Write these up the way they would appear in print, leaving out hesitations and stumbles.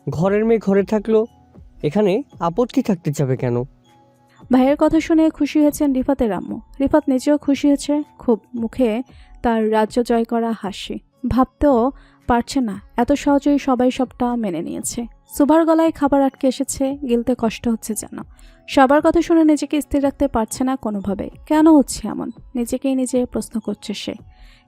ঘরের মেয়ে ঘরে থাকলো, এখানে আপত্তি থাকতে যাবে কেন? ভাইয়ের কথা শুনে খুশি হয়েছেন রিফাতের আম্মু। রিফাত নিজেও খুশি হয়েছে খুব, মুখে তার রাজ্য জয় করা হাসি। ভাবতেও পারছে না এত সহজেই সবাই সবটা মেনে নিয়েছে। সুভার গলায় খাবার আটকে এসেছে, গিলতে কষ্ট হচ্ছে যেন। সবার কথা শুনে নিজেকে স্থির রাখতে পারছে না কোনোভাবে। কেন হচ্ছে এমন, নিজেকেই নিজে প্রশ্ন করছে সে।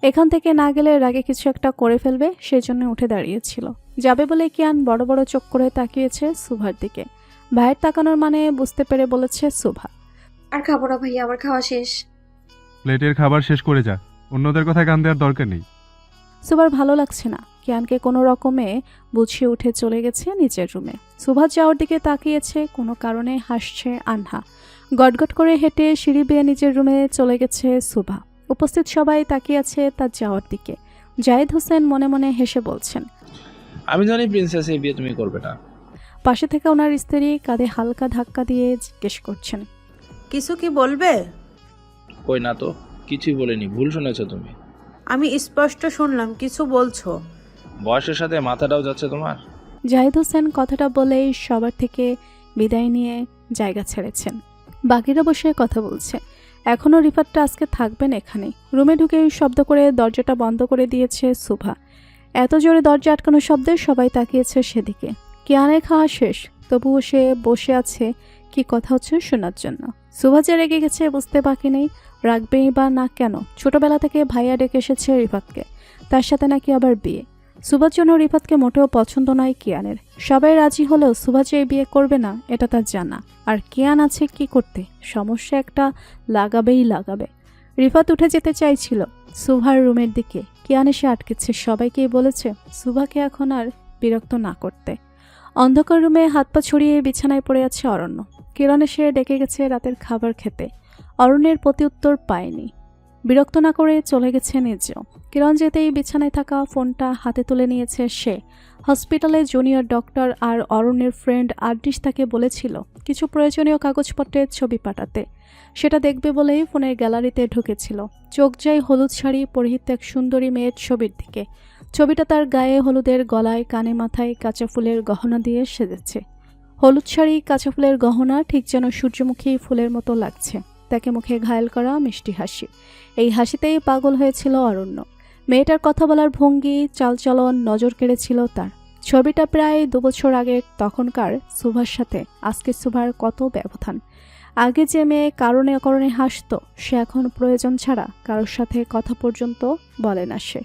এখান থেকে না গেলে রাগে কিছু একটা করে ফেলবে, সেজন্য উঠে দাঁড়িয়েছিল। যাবে বলে কিয়ান বড় বড় চোখ করে তাকিয়েছে সুভার দিকে। ভাইয়ের তাকানোর মানে বুঝতে পেরে বলেছে সুভা। আর খাবো না ভাইয়া, আমার খাওয়া শেষ। প্লেটের খাবার শেষ করে যা, অন্যদের কথায় কান দেওয়ার দরকার নেই। সুভার ভালো লাগছে না। কিয়ানকে কোনো রকমে বুঝিয়ে উঠে চলে গেছে নিজের রুমে। সুভা যাওয়ার দিকে তাকিয়েছে, কোনো কারণে হাসছে আনহা। গটগট করে হেঁটে সিঁড়ি বেয়ে নিজের রুমে চলে গেছে সুভা। উপস্থিত সবাই তাকিয়ে আছে তার যাওয়ার দিকে। জায়েদ হোসেন মনে মনে হেসে বলছেন, আমি জানি প্রিন্সেস, এই বিয়ে তুমি করবে না। পাশে থেকে ওনার স্ত্রী কাঁধে হালকা ধাক্কা দিয়ে জিজ্ঞেস করছেন, কিছু কি বলবে? কই না তো, কিছুই বলিনি, ভুল শুনেছো তুমি। আমি স্পষ্ট শুনলাম কিছু বলছো। বয়সের সাথে মাথাটাও যাচ্ছে তোমার। জাহিদ হোসেন কথাটা বলেই সবার থেকে বিদায় নিয়ে জায়গা ছেড়েছেন। বাকিরা বসে কথা বলছে। এখনও রিফাতটা আজকে থাকবেন এখানে। রুমে ঢুকে শব্দ করে দরজাটা বন্ধ করে দিয়েছে সুভা। এত জোরে দরজা আটকানোর শব্দে সবাই তাকিয়েছে সেদিকে। কিয়ানের খাওয়া শেষ, তবুও সে বসে আছে কি কথা হচ্ছে শোনার জন্য। সুভা যে রেগে গেছে বুঝতে বাকি নেই। রাখবেই বা না কেন, ছোটবেলা থেকে ভাইয়া ডেকে এসেছে রিফাতকে, তার সাথে নাকি আবার বিয়ে। সুভার জন্য রিফাতকে মোটেও পছন্দ নয় কিয়ানের। সবাই রাজি হলেও সুভা যে বিয়ে করবে না এটা তার জানা। আর কিয়ান আছে কি করতে, সমস্যা একটা লাগাবেই লাগাবে। রিফাত উঠে যেতে চাইছিল সুভার রুমের দিকে, কিয়ান এসে আটকেছে। সবাইকেই বলেছে সুভাকে এখন আর বিরক্ত না করতে। অন্ধকার রুমে হাত পা ছড়িয়ে বিছানায় পড়ে আছে অরণ্য। কিরণ এসে ডেকে গেছে রাতের খাবার খেতে। অরণ্যের প্রতি উত্তর পায়নি, বিরক্ত না করে চলে গেছে নিজেও। কিরণ যেতেই বিছানায় থাকা ফোনটা হাতে তুলে নিয়েছে সে। হসপিটালে জুনিয়র ডক্টর আর অরণ্যের ফ্রেন্ড আরডিশ তাকে বলেছিল কিছু প্রয়োজনীয় কাগজপত্রের ছবি পাঠাতে। সেটা দেখবে বলেই ফোনের গ্যালারিতে ঢুকেছিল। চোখ যায় হলুদ শাড়ি পরিহিত এক সুন্দরী মেয়ের ছবির দিকে। ছবিটা তার গায়ে হলুদের গলায় কানে মাথায় কাঁচা ফুলের গহনা দিয়ে সেজেছে। হলুদ শাড়ি, কাঁচা ফুলের গহনা, ঠিক যেন সূর্যমুখী ফুলের মতো লাগছে। তাকে মুখে ঘায়েল করা মিষ্টি হাসি, এই হাসিতেই পাগল হয়েছিল অরণ্য। মেয়েটার কথা বলার ভঙ্গি, চালচলন নজর কেড়েছিল তার। ছবিটা প্রায় 2 বছর আগের, তখনকার সুভার সাথে আজকে সুভার কত ব্যবধান। আগে যে মেয়ে কারণে অকারণে হাসত, সে এখন প্রয়োজন ছাড়া কারোর সাথে কথা পর্যন্ত বলে না সে।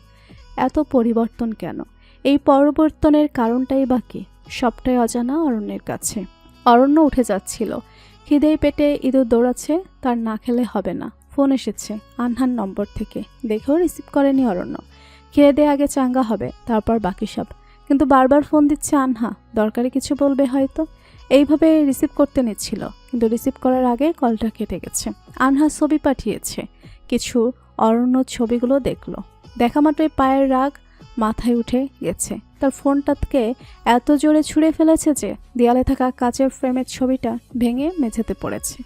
এত পরিবর্তন কেন? এই পরিবর্তনের কারণটাই বা কি? সবটাই অজানা অরণ্যের কাছে। অরণ্য উঠে যাচ্ছিল, খিদেই পেটে ইঁদুর দৌড়াচ্ছে, তার না খেলে হবে না। ফোন এসেছে আনহার নম্বর থেকে, দেখেও রিসিভ করেনি অরণ্য। খেয়ে দিয়ে আগে চাঙ্গা হবে, তারপর বাকি সব। কিন্তু বারবার ফোন দিচ্ছে আনহা, দরকারি কিছু বলবে হয়তো। এইভাবে রিসিভ করতে নিচ্ছিল, কিন্তু রিসিভ করার আগে কলটা কেটে গেছে। আনহা ছবি পাঠিয়েছে কিছু, অরণ্য ছবিগুলো দেখলো। দেখা মাত্রই পায়ের রাগ মাথায় উঠে গেছে। তার ফোনটাকে এত জোরে ছুঁড়ে ফেলেছে যে দেয়ালে থাকা কাচের ফ্রেমের ছবিটা ভেঙে মেঝেতে পড়েছে।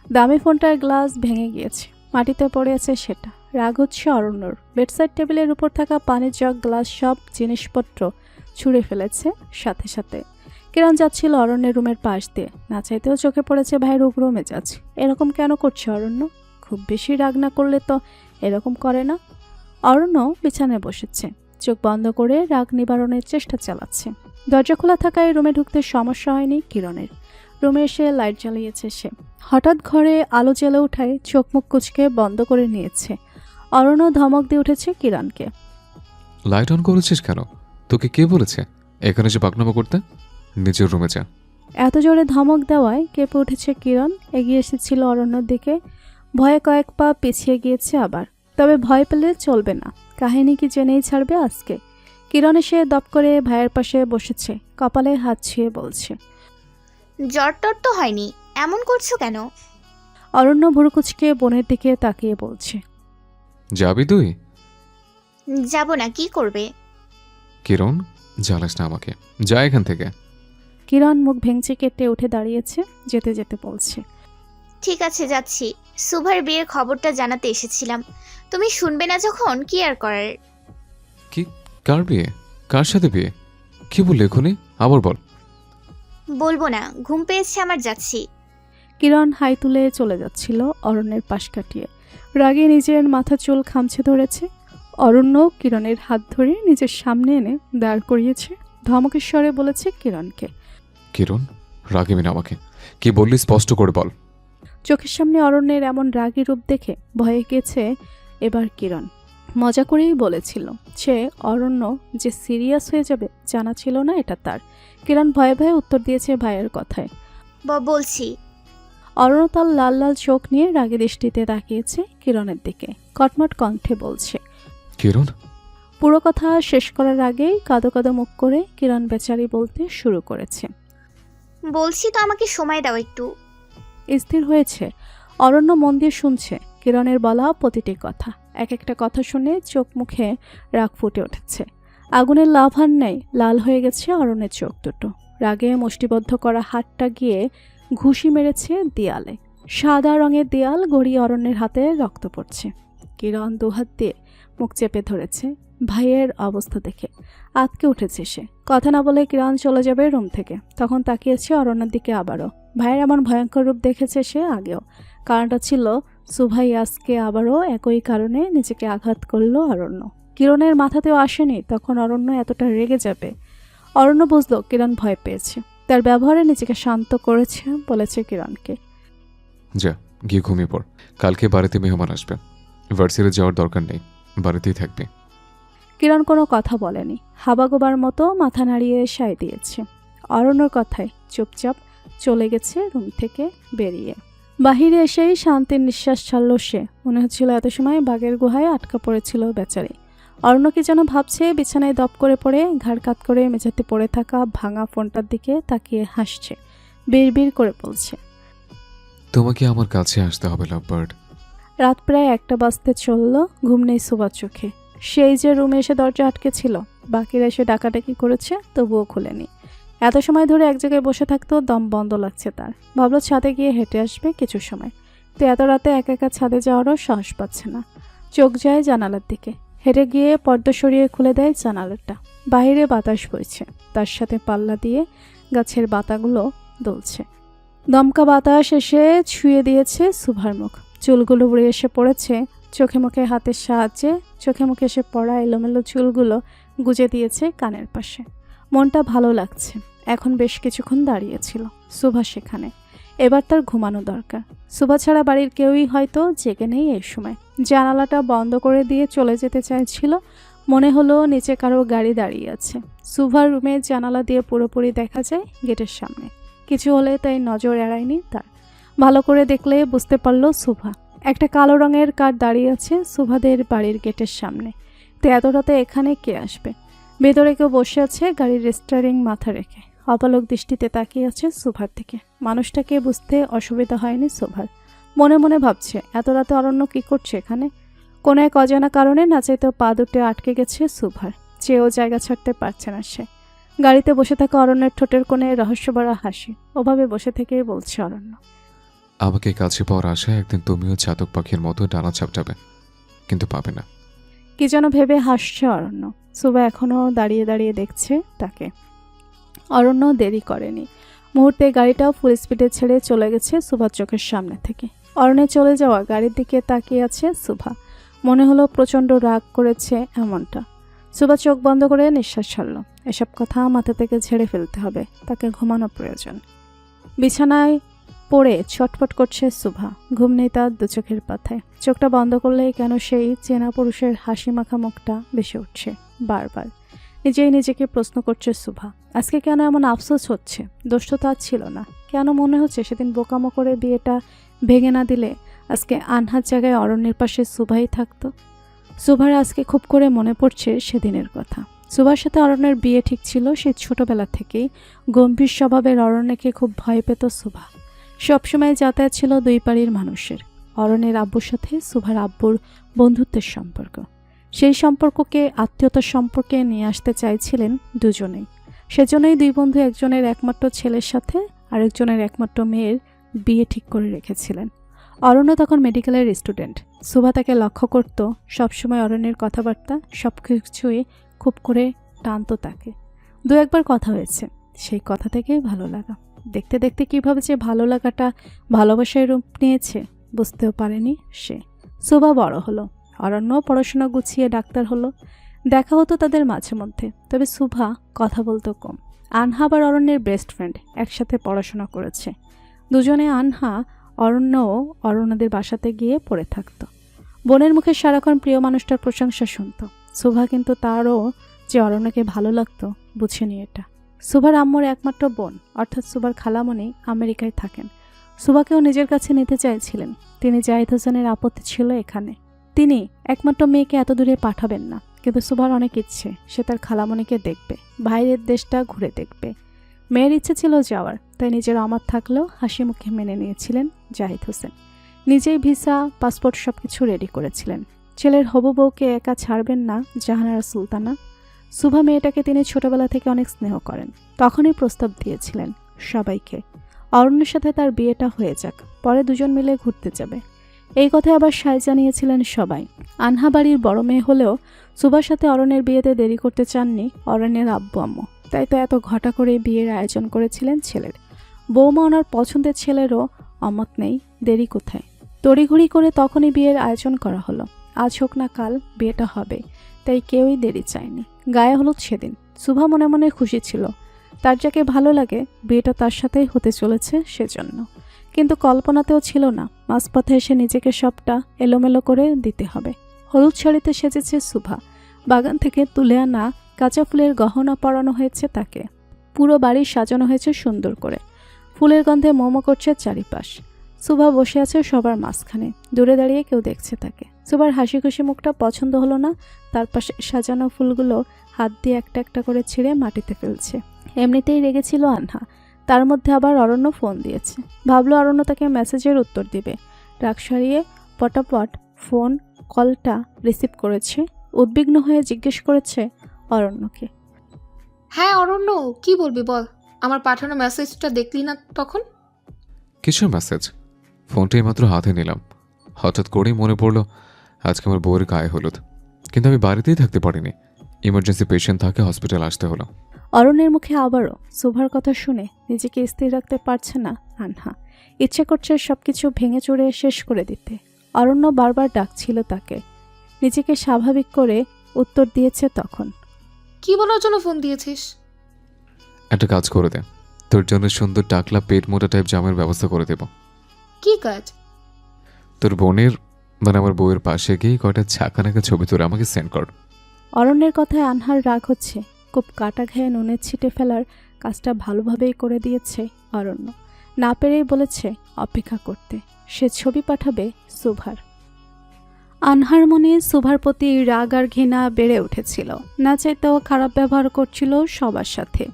দামি ফোনটার গ্লাস ভেঙে গিয়েছে, মাটিতে পড়ে আছে সেটা। রাগ হচ্ছে অরণ্যর। বেডসাইড টেবিলের উপর থাকা পানির জগ, গ্লাস, সব জিনিসপত্র ছুঁড়ে ফেলেছে সাথে সাথে। কিরণ যাচ্ছিল অরণ্যের রুমের পাশ দিয়ে, না চাইতেও চোখে পড়েছে ভাইয়ের উগ্র মেজাজ। এরকম কেন করছে অরণ্য? খুব বেশি রাগ না করলে তো এরকম করে না। অরণ্য বিছানায় বসেছে, চোখ বন্ধ করে রাগ নিবারণের চেষ্টা চালাচ্ছে। দরজা খোলা থাকায় রুমে ঢুকতে সমস্যা হয়নি কিরণের। রুমে এসে লাইট জ্বালিয়েছে সে। হঠাৎ ঘরে আলো জ্বেলে ওঠায় চোখ মুখ কুচকে বন্ধ করে নিয়েছে। অরণ্য ধমক দিয়ে উঠেছে কিরণকে। লাইট অন করেছিস কেন? তোকে কে বলেছে এখানে যে পাকনামা করতে? নিজের রুমে যা। এত জোরে ধমক দেওয়ায় কেঁপে উঠেছে কিরণ। এগিয়ে এসেছিল অরণ্যর দিকে, ভয়ে কয়েক পা পিছিয়ে গিয়েছে আবার। তবে ভয় পেলে চলবে না, কাহিনী কি জেনেই ছাড়বে আজকে। কিরণ এসে দপ করে ভাইয়ের পাশে বসেছে, কপালে হাত ছুঁয়ে বলছে, জ্বর টর তো হয়নি, এমন করছো কেন? অরণ্য ভুরুকুচকে বোনের দিকে তাকিয়ে বলছে, যাবি তুই? যাব না, কি করবে? কিরণ, জ্বালাস না আমাকে, যা এখান থেকে। কিরণ মুখ ভেঙচি কেটে উঠে দাঁড়িয়েছে, যেতে যেতে বলছে, ঠিক আছে যাচ্ছি, সুভার বিয়ের খবরটা জানাতে এসেছিলাম। তুমি শুনবে না যখন কি আর করার। কি? কার বিয়ে? কার সাথে বিয়ে? কি বললি এখনই? আবার বল। বলবো না, ঘুম পেয়েছে আমার, যাচ্ছি। কিরণ হাই তুলে চলে যাচ্ছিল অরণ্যের পাশ কাটিয়ে। রাগে নিজের মাথা চুল খামছে ধরেছে। অরণ্য কিরণের হাত ধরে নিজের সামনে এনে দাঁড় করিয়েছে। ধমকের স্বরে বলেছে কিরণকে। কিরণ, রাগিবি না আমাকে। কি বললি স্পষ্ট করে বল। চোখের সামনে অরণ্যের এমন রাগী রূপ দেখে ভয়ে গেছে এবার কিরণ। মজা করেই বলেছিল, সে অরণ্য যে সিরিয়াস হয়ে যাবে জানা ছিল না এটা তার। কিরণ ভয়ে ভয়ে উত্তর দিয়েছে ভাইয়ের কথায়। বলছি। অরণ্য তার লাল লাল চোখ নিয়ে রাগী দৃষ্টিতে তাকিয়েছে কিরণের দিকে। কটমট কণ্ঠে বলছে। কিরণ, পুরো কথা শেষ করার আগেই কাঁদো কাঁদো মুখ করে কিরণ বেচারি বলতে শুরু করেছে। বলছি তো, আমাকে সময় দাও একটু। স্থির হয়েছে। অরণ্য মন দিয়ে শুনছে কিরণের বলা প্রতিটি কথা। এক একটা কথা শুনে চোখ মুখে রাগ ফুটে উঠেছে। আগুনের লাভার নেই লাল হয়ে গেছে অরণ্যের চোখ দুটো। রাগে মুষ্টিবদ্ধ করা হাতটা গিয়ে ঘুষি মেরেছে দেয়ালে। সাদা রঙের দেয়াল গড়িয়ে অরণ্যের হাতে রক্ত পড়ছে। কিরণ দুহাত দিয়ে মুখ চেপে ধরেছে ভাইয়ের অবস্থা দেখে। আতকে উঠেছে সে। কথা না বলে কিরণ চলে যাবে রুম থেকে। তখন তাকিয়েছে অরণ্যের দিকে আবারও। ভাইয়ের এমন ভয়ঙ্কর রূপ দেখেছে সে আগেও। কারণটা ছিল সুভাই আজকে আবারও একই কারণে নিজেকে আঘাত করলো অরণ্য। কিরণের মাথাতেও আসেনি তখন অরণ্য এতটা রেগে যাবে। অরণ্য বুঝলো কিরণ ভয় পেয়েছে। তার ব্যবহারে নিজেকে শান্ত করেছে। বলেছে কিরণকে, যা গিয়ে ঘুমিয়ে পড়। কালকে বাড়িতে মেহমান আসবে। ভার্সিটি যাওয়ার দরকার নেই, বাড়িতেই থাকবে। কিরণ কোনো কথা বলেনি। হাবাগোবার মতো মাথা নাড়িয়ে সায় দিয়েছে। অরণ্যর কথায় চুপচাপ চলে গেছে রুম থেকে বেরিয়ে। বাহিরে এসেই শান্তির নিঃশ্বাস ছাড়ল সে। মনে হচ্ছিল এত সময় বাঘের গুহায় আটকা পড়েছিল বেচারি। অরণ্য কি যেন ভাবছে। বিছানায় দপ করে পড়ে ঘাড় কাত করে মেঝেতে পড়ে থাকা ভাঙা ফোনটার দিকে তাকিয়ে হাসছে। বিড়বিড় করে বলছে, তোমাকে আমার কাছে আসতে হবে লাভবার্ড। রাত প্রায় 1টা বাজতে চলল। ঘুম নেই সুবার চোখে। সেই যে রুমে এসে দরজা আটকে ছিল, বাকিরা এসে ডাকাডাকি করেছে তবুও খুলেনি। এত সময় ধরে এক জায়গায় বসে থাকতেও দম বন্ধ লাগছে তার। ভাবলো ছাদে গিয়ে হেঁটে আসবে কিছু সময়। তো এত রাতে একা একা ছাদে যাওয়ারও সাহস পাচ্ছে না। চোখ যায় জানালার দিকে। হেঁটে গিয়ে পর্দা সরিয়ে খুলে দেয় জানালাটা। বাইরে বাতাস বইছে, তার সাথে পাল্লা দিয়ে গাছের পাতাগুলো দুলছে। দমকা বাতাস এসে ছুঁয়ে দিয়েছে সুভার মুখ। চুলগুলো উড়ে এসে পড়েছে চোখে মুখে হাতের সাহায্যে। চোখে মুখে এসে পড়া এলোমেলো চুলগুলো গুজে দিয়েছে কানের পাশে। মনটা ভালো লাগছে। এখন বেশ কিছুক্ষণ দাঁড়িয়েছিল সুভা সেখানে। এবার তার ঘুমানো দরকার। সুভা ছাড়া বাড়ির কেউই হয়তো জেগে নেই এই সময়। জানালাটা বন্ধ করে দিয়ে চলে যেতে চাইছিল। মনে হলো নিচে কারো গাড়ি দাঁড়িয়ে আছে। সুভার রুমের জানালা দিয়ে পুরোপুরি দেখা যায় গেটের সামনে। কিছু হলে তাই নজর এড়ায়নি তার। ভালো করে দেখলে বুঝতে পারল সুভা। একটা কালো রঙের কার দাঁড়িয়ে আছে সুভাদের বাড়ির গেটের সামনে। তো এত রাতে এখানে কে আসবে? ভেতরে কেউ বসে আছে গাড়ির স্টিয়ারিং মাথা রেখে। অপলক দৃষ্টিতে তাকিয়ে আছে সুভার দিকে। মানুষটাকে বুঝতে অসুবিধা হয়নি সুভার। মনে মনে ভাবছে এত রাতে অরণ্য কি করছে এখানে। কোনো এক অজানা কারণে না চাইতেও পা দুটো আটকে গেছে সুভার। চেয়েও জায়গা ছাড়তে পারছে না সে। গাড়িতে বসে থাকা অরণ্যের ঠোঁটের কোণে রহস্যভরা হাসি। ওভাবে বসে থেকেই বলছে অরণ্য, আমাকে কাছে পাওয়ার আশায় একদিন তুমিও চাতক পাখির মতো ডানা চাপটাবে, কিন্তু পাবে না। কি যেন ভেবে হাসছে অরণ্য। সুভা এখনও দাঁড়িয়ে দাঁড়িয়ে দেখছে তাকে। অরণ্য দেরি করেনি। মুহূর্তে গাড়িটাও ফুল স্পিডে ছেড়ে চলে গেছে সুভার চোখের সামনে থেকে। অরণ্যে চলে যাওয়া গাড়ির দিকে তাকিয়ে আছে সুভা। মনে হলো প্রচণ্ড রাগ করেছে এমনটা। সুভা চোখ বন্ধ করে নিঃশ্বাস ছাড়ল। এসব কথা মাথা থেকে ঝেড়ে ফেলতে হবে। তাকে ঘুমানো প্রয়োজন। বিছানায় পড়ে ছটফট করছে সুভা। ঘুম নেই তার দু চোখের পাতায়। চোখটা বন্ধ করলেই কেন সেই চেনা পুরুষের হাসি মাখা মুখটা ভেসে উঠছে বারবার। নিজেই নিজেকে প্রশ্ন করছে সুভা, আজকে কেন এমন আফসোস হচ্ছে? দোষ তো তার ছিল না। কেন মনে হচ্ছে সেদিন বোকামো করে বিয়েটা ভেঙে না দিলে আজকে আনহার জায়গায় অরণ্যের পাশে সুভাই থাকতো। সুভার আজকে খুব করে মনে পড়ছে সেদিনের কথা। সুভার সাথে অরণ্যের বিয়ে ঠিক ছিল। সেই ছোটবেলা থেকেই গম্ভীর স্বভাবের অরণ্যকে খুব ভয় পেত সুভা। সবসময় যাতায়াত ছিল দুই পাড়ির মানুষের। অরণ্যের আব্বুর সাথে সুভার আব্বুর বন্ধুত্বের সম্পর্ক। সেই সম্পর্ককে আত্মীয়তার সম্পর্কে নিয়ে আসতে চাইছিলেন দুজনেই। সেজন্যই দুই বন্ধু একজনের একমাত্র ছেলের সাথে আরেকজনের একমাত্র মেয়ের বিয়ে ঠিক করে রেখেছিলেন। অরণ্য তখন মেডিকেলের স্টুডেন্ট। সুভা তাকে লক্ষ্য করত। সবসময় অরণ্যের কথাবার্তা সব কিছুই খুব করে টানত তাকে। দু একবার কথা হয়েছে। সেই কথা থেকেই ভালো লাগা। দেখতে দেখতে কীভাবে যে ভালো লাগাটা ভালোবাসায় রূপ নিয়েছে বুঝতেও পারেনি সে। সুভা বড় হলো, অরণ্য পড়াশোনা গুছিয়ে ডাক্তার হলো। দেখা হতো তাদের মাঝে মধ্যে, তবে সুভা কথা বলতো কম। আনহা আবার অরণ্যের বেস্ট ফ্রেন্ড, একসাথে পড়াশোনা করেছে দুজনে। আনহা অরণ্যও অরণ্যদের বাসাতে গিয়ে পড়ে থাকতো। বোনের মুখে সারাক্ষণ প্রিয় মানুষটার প্রশংসা শুনত। সুভা কিন্তু তারও যে অরণ্যকে ভালো লাগতো বুঝেনি এটা। সুভার আম্মুর একমাত্র বোন অর্থাৎ সুভার খালামণি আমেরিকায় থাকেন। সুভাকেও নিজের কাছে নিতে চাইছিলেন। তিনি জাহিদ হোসেনের আপত্তি ছিল এখানে। তিনি একমাত্র মেয়েকে এত দূরে পাঠাবেন না, কিন্তু সুভার অনেক ইচ্ছে সে তার খালামণিকে দেখবে, বাইরের দেশটা ঘুরে দেখবে। মেয়ের ইচ্ছে ছিল যাওয়ার, তাই নিজের অমত থাকলেও হাসি মুখে মেনে নিয়েছিলেন জাহিদ হোসেন। নিজেই ভিসা পাসপোর্ট সবকিছু রেডি করেছিলেন। ছেলের হবু বউকে একা ছাড়বেন না জাহানারা সুলতানা। সুভা মেয়েটাকে তিনি ছোটবেলা থেকে অনেক স্নেহ করেন। তখনই প্রস্তাব দিয়েছিলেন সবাইকে অরণ্যের সাথে তার বিয়েটা হয়ে যাক, পরে দুজন মিলে ঘুরতে যাবে। এই কথায় আবার সায় জানিয়েছিলেন সবাই। আনহা বাড়ির বড় মেয়ে হলেও সুভার সাথে অরণ্যের বিয়েতে দেরি করতে চাননি অরণ্যের আব্বু আম্মু। তাই তো এত ঘটা করে বিয়ের আয়োজন করেছিলেন ছেলের। বৌমা ওনার পছন্দের ছেলেরও অমত নেই, দেরি কোথায়। তড়িঘড়ি করে তখনই বিয়ের আয়োজন করা হলো। আজ হোক না কাল বিয়েটা হবে, তাই কেউই দেরি চায়নি। গায়ে হলুদ সেদিন সুভা মনে মনে খুশি ছিল, তার যাকে ভালো লাগে বিয়েটা তার সাথেই হতে চলেছে সেজন্য। কিন্তু কল্পনাতেও ছিল না মাঝপথে এসে নিজেকে সবটা এলোমেলো করে দিতে হবে। হলুদ শাড়িতে সেজেছে সুভা। বাগান থেকে তুলে আনা কাঁচা ফুলের গহনা পরানো হয়েছে তাকে। পুরো বাড়ি সাজানো হয়েছে সুন্দর করে। ফুলের গন্ধে মোমো করছে চারিপাশ। সুভা বসে আছে সবার মাঝখানে, দূরে দাঁড়িয়ে কেউ দেখছে তাকে। সুভার হাসি খুশি মুখটা পছন্দ হলো না। তার পাশে সাজানো ফুলগুলো হাত দিয়ে একটা একটা করে ছিঁড়ে মাটিতে ফেলছে। এমনিতেই রেগেছিল আনহা, তার মধ্যে আবার অরণ্য ফোন দিয়েছে। ভাবলো অরণ্য তাকে মেসেজের উত্তর দিবে। রাগ সারিয়ে পটাপট ফোন কলটা রিসিভ করেছে। উদ্বিগ্ন হয়ে জিজ্ঞেস করেছে অরণ্যকে, হ্যাঁ অরণ্য, কি বলবি বল। আমার পাঠানো মেসেজটা দেখলি না তখন? কিসের মেসেজ? ফোনটা মাত্র হাতে নিলাম, হঠাৎ করেই মনে পড়লো আজকে আমার বউয়ের গায়ে হলুদ, কিন্তু আমি বাড়িতেই থাকতে পারিনি। ইমার্জেন্সি পেশেন্ট থাকে, হসপিটাল আসতে হলো। অরণ্যের মুখে আবারও সুভার কথা শুনে নিজেকে স্থির রাখতে পারছে না আনহা। ইচ্ছে করছে সবকিছু ভেঙে চুরে শেষ করে দিতে। অরণ্য বারবার ডাকছিল তাকে, নিজেকে স্বাভাবিক করে উত্তর দিয়েছে তখন। কি বলার জন্য ফোন দিয়েছিস? একটা কাজ করে দে, তোর জন্য সুন্দর টাকলা পেট মোটা টাইপ জামের ব্যবস্থা করে দেব। কি কাজ? তোর বোনের মানে আমার বউয়ের পাশে গিয়ে কয়টা ছাকা নাকা ছবি তোর আমাকে সেন্ড কর। অরণ্যের কথায় আনহার রাগ হচ্ছে। খুব কাটা ঘায়ে নুনের ছিটে ফেলার কাজটা ভালোভাবেই করে দিয়েছে অরণ্য। না পেরেই বলেছে অপেক্ষা করতে। সে ছবি পাঠাবে সুভার। আনহার মনে সুভার প্রতি রাগ আর ঘৃণা বেড়ে উঠেছিল। না চাইতেও খারাপ ব্যবহার করছিল সবার সাথে।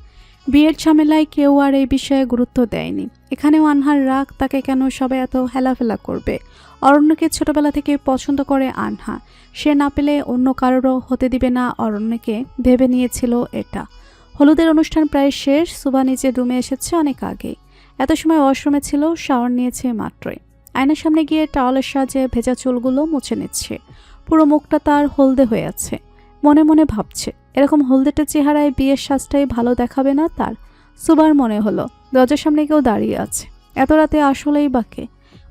বিয়ের ঝামেলায় কেউ আর এই বিষয়ে গুরুত্ব দেয়নি। এখানেও আনহার রাগ, তাকে কেন সবাই এত হেলাফেলা করবে। অরণ্যকে ছোটবেলা থেকে পছন্দ করে আনহা, সে না পেলে অন্য কারোরও হতে দিবে না অরণ্যকে ভেবে নিয়েছিল এটা। হলুদের অনুষ্ঠান প্রায় শেষ। সুভা নিজের রুমে এসেছে অনেক আগেই। এত সময় ওয়াশরুমে ছিল, শাওয়ার নিয়েছে মাত্রই। আয়নার সামনে গিয়ে টাওয়ালের সাহায্যে ভেজা চুলগুলো মুছে নিচ্ছে। পুরো মুখটা তার হলদে হয়ে আছে। মনে মনে ভাবছে এরকম হলদেটে চেহারায় বিয়ের সাজটাই ভালো দেখাবে না তার। সুভার মনে হলো দরজার সামনে কেউ দাঁড়িয়ে আছে। এত রাতে আসলেই বাকে।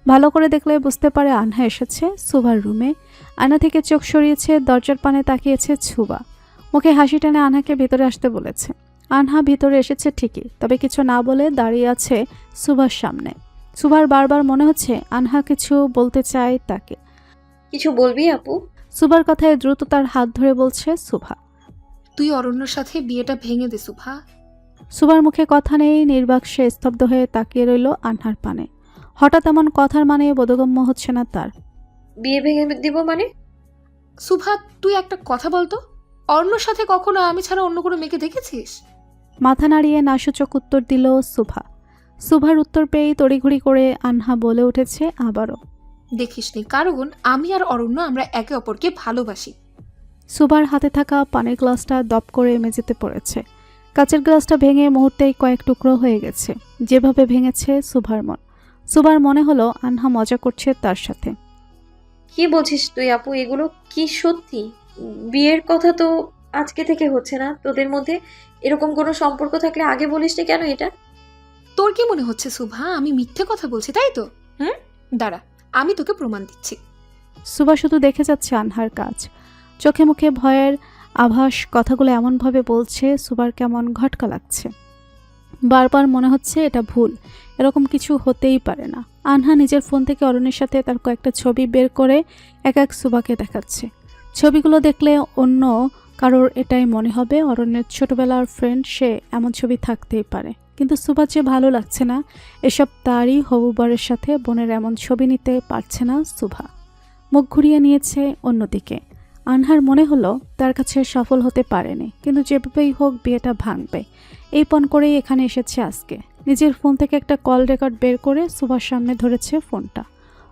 ভালো করে দেখলে বুঝতে পারে আনহা এসেছে সুভার রুমে। আয়না থেকে চোখ সরিয়েছে, দরজার পানে তাকিয়েছে সুভা। মুখে হাসি টেনে আনহাকে ভিতরে আসতে বলেছে। আনহা ভিতরে এসেছে ঠিকই, তবে কিছু না বলে দাঁড়িয়ে আছে সুভার সামনে। সুভার বারবার মনে হচ্ছে আনহা কিছু বলতে চায় তাকে। কিছু বলবি আপু? সুভার কথায় দ্রুত তার হাত ধরে বলছে সুভা। তুই অরণ্যর সাথে বিয়েটা ভেঙে দে সুভা। সুভার মুখে কথা নেই, নির্বাক সে স্তব্ধ হয়ে তাকিয়ে রইল আনহার পানে। হঠাৎ এমন কথার মানে বোধগম্য হচ্ছে না তার। বিয়ে ভেঙে দিব মানে? সুভা তুই একটা কথা বলতো, অরণ্যর সাথে কখনো আমি ছাড়া অন্য কোনো মেয়েকে দেখেছিস? মাথা নাড়িয়ে নাসূচক উত্তর দিল সুভা। সুভার উত্তর পেয়েই তড়িঘড়ি করে আনহা বলে উঠেছে আবারও, দেখিসনি, কারণ আমি আর অরণ্য আমরা একে অপরকে ভালোবাসি। সুভার হাতে থাকা পানির গ্লাসটা দপ করে মেঝেতে পড়েছে। কাচের গ্লাসটা ভেঙে মুহূর্তেই কয়েক টুকরো হয়ে গেছে। যেভাবে ভেঙেছে সুভার মন। সুভার মনে হলো আনহা মজা করছে তার সাথে। কি বলছিস তুই আপু? এগুলো কি সত্যি? বিয়ের কথা তো আজকে থেকে হচ্ছে না? তোদের মধ্যে এরকম কোনো সম্পর্ক থাকলে আগে বলিসনি কেন এটা? তোর কি মনে হচ্ছে সুভা আমি মিথ্যে কথা বলছি, তাই তো? দাঁড়া, আমি তোকে প্রমাণ দিচ্ছি। সুভা শুধু দেখে যাচ্ছে আনহার কাজ, চোখে মুখে ভয়ের আভাস। কথাগুলো এমনভাবে বলছে সুভার কেমন ঘটকা লাগছে। বারবার মনে হচ্ছে এটা ভুল, এরকম কিছু হতেই পারে না। আনহা নিজের ফোন থেকে অরণ্যের সাথে তার কয়েকটা ছবি বের করে এক এক সুভাকে দেখাচ্ছে। ছবিগুলো দেখলে অন্য কারোর এটাই মনে হবে অরণ্যের ছোটবেলার ফ্রেন্ড, সে এমন ছবি থাকতেই পারে। কিন্তু সুভার যে ভালো লাগছে না এসব, তারই হবু বরের সাথে বোনের এমন ছবি নিতে পারছে না সুভা। মুখ ঘুরিয়ে নিয়েছে অন্যদিকে। আনহার মনে হলো তার কাছে সফল হতে পারেনি, কিন্তু যেভাবেই হোক বিয়েটা ভাঙবে এই পণ করেই এখানে এসেছে আজকে। নিজের ফোন থেকে একটা কল রেকর্ড বের করে সুভার সামনে ধরেছে ফোনটা।